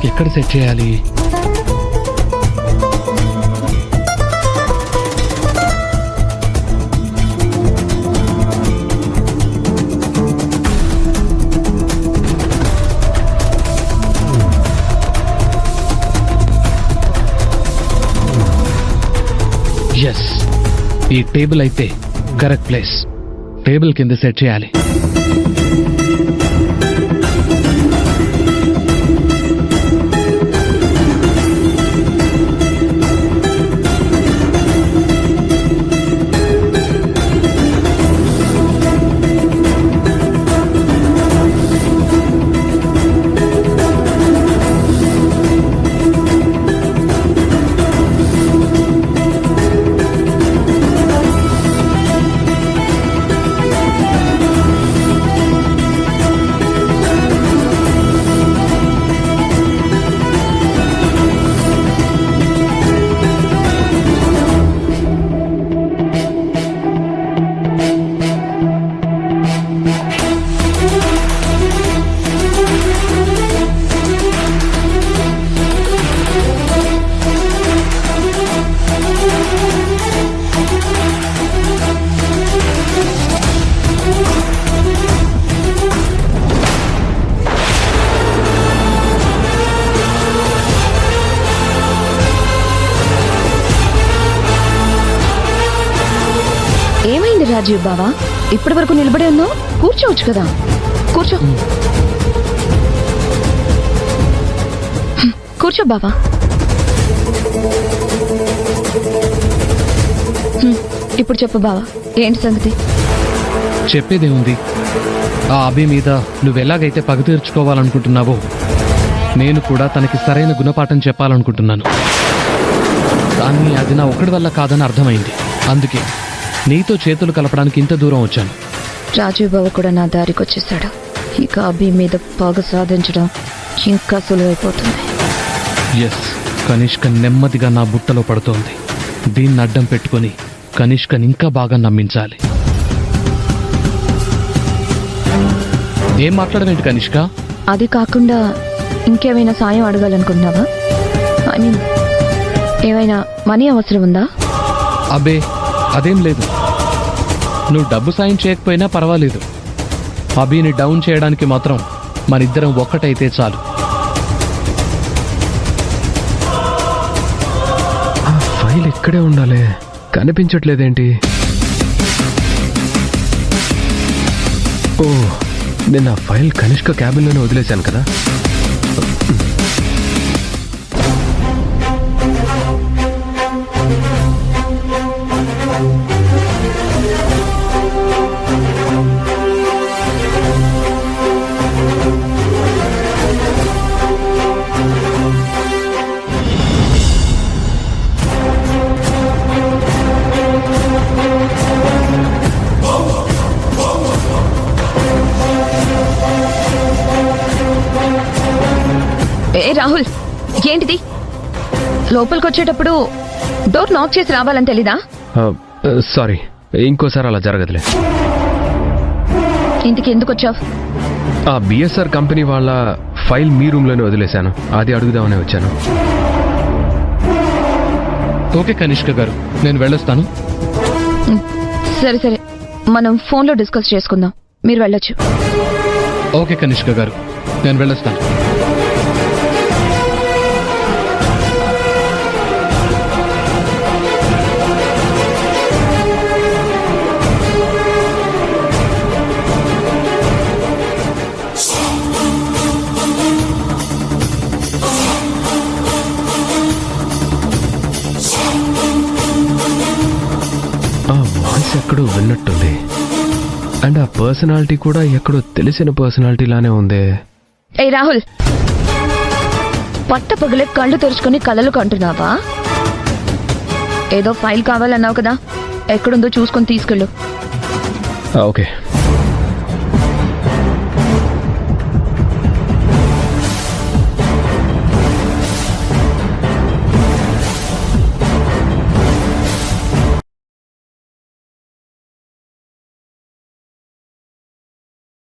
ఎక్కడ సెట్ చేయాలి? ఎస్, ఈ టేబుల్ అయితే కరెక్ట్ ప్లేస్. టేబుల్ కింద సెట్ చేయాలి. ఏమైంది రాజీవ్ బావా? ఇప్పటి వరకు నిలబడి ఉన్నావు, కూర్చోవచ్చు కదా. కూర్చో కూర్చో బావా. ఇప్పుడు చెప్పు బావా, ఏంటి సంగతి? చెప్పేదేముంది, ఆ అభి మీద నువ్వెలాగైతే పగ తీర్చుకోవాలనుకుంటున్నావో నేను కూడా తనకి సరైన గుణపాఠం చెప్పాలనుకుంటున్నాను. కానీ అది నా ఒక్కడి వల్ల కాదని అర్థమైంది. అందుకే నీతో చేతులు కలపడానికి ఇంత దూరం వచ్చాను. రాజీవ్ బావ కూడా నా దారికి వచ్చేసాడు. ఇక అభి మీద పగ సాధించడం ఇంకా సులువైపోతుంది. ఎస్, కనిష్క నెమ్మదిగా నా బుట్టలో పడుతోంది. దీన్ని అడ్డం పెట్టుకుని కనిష్కని ఇంకా బాగా నమ్మించాలి. ఏం మాట్లాడవేంటి కనిష్క? అది కాకుండా ఇంకేమైనా సాయం అడగాలనుకుంటున్నావా? ఐ మీన్, ఏమైనా మనీ అవసరం ఉందా? అబే, అదేం లేదు. నువ్వు డబ్బు సాయం చేయకపోయినా పర్వాలేదు. అభిని డౌన్ చేయడానికి మాత్రం మనిద్దరం ఒక్కటైతే చాలు. ఆ ఫైల్ ఇక్కడే ఉండాలి, కనిపించట్లేదేంటి? ఓ, నేను ఆ ఫైల్ కనిష్క క్యాబిన్లోనే వదిలేశాను కదా. ఏ రాహుల్, ఏంటిది? లోపలికి వచ్చేటప్పుడు డోర్ నాక్ చేసి రావాలని తెలీదా? సారీ, ఇంకోసారి అలా జరగదులే. ఇంటికి ఎందుకు వచ్చావు? ఆ బిఎస్ఆర్ కంపెనీ వాళ్ళ ఫైల్ మీ రూమ్లోనే వదిలేశాను, అది అడుగుదామనే వచ్చాను. ఓకే కనిష్క గారు, నేను వెళ్ళొస్తాను. సరే సరే, మనం ఫోన్లో డిస్కస్ చేసుకుందాం. మీరు వెళ్ళొచ్చు. ఓకే కనిష్క గారు, నేను వెళ్ళొస్తాను. ఆ వాయిస్ ఎక్కడో విన్నట్టుంది, అండ్ ఆ పర్సనాలిటీ కూడా ఎక్కడో తెలిసిన పర్సనాలిటీ లానే ఉంది. ఏ రాహుల్, పట్ట పగలే కళ్ళు తెరుచుకుని కలలు కంటున్నావా? ఏదో ఫైల్ కావాలన్నావు కదా, ఎక్కడుందో చూసుకొని తీసుకెళ్ళు. ఓకే.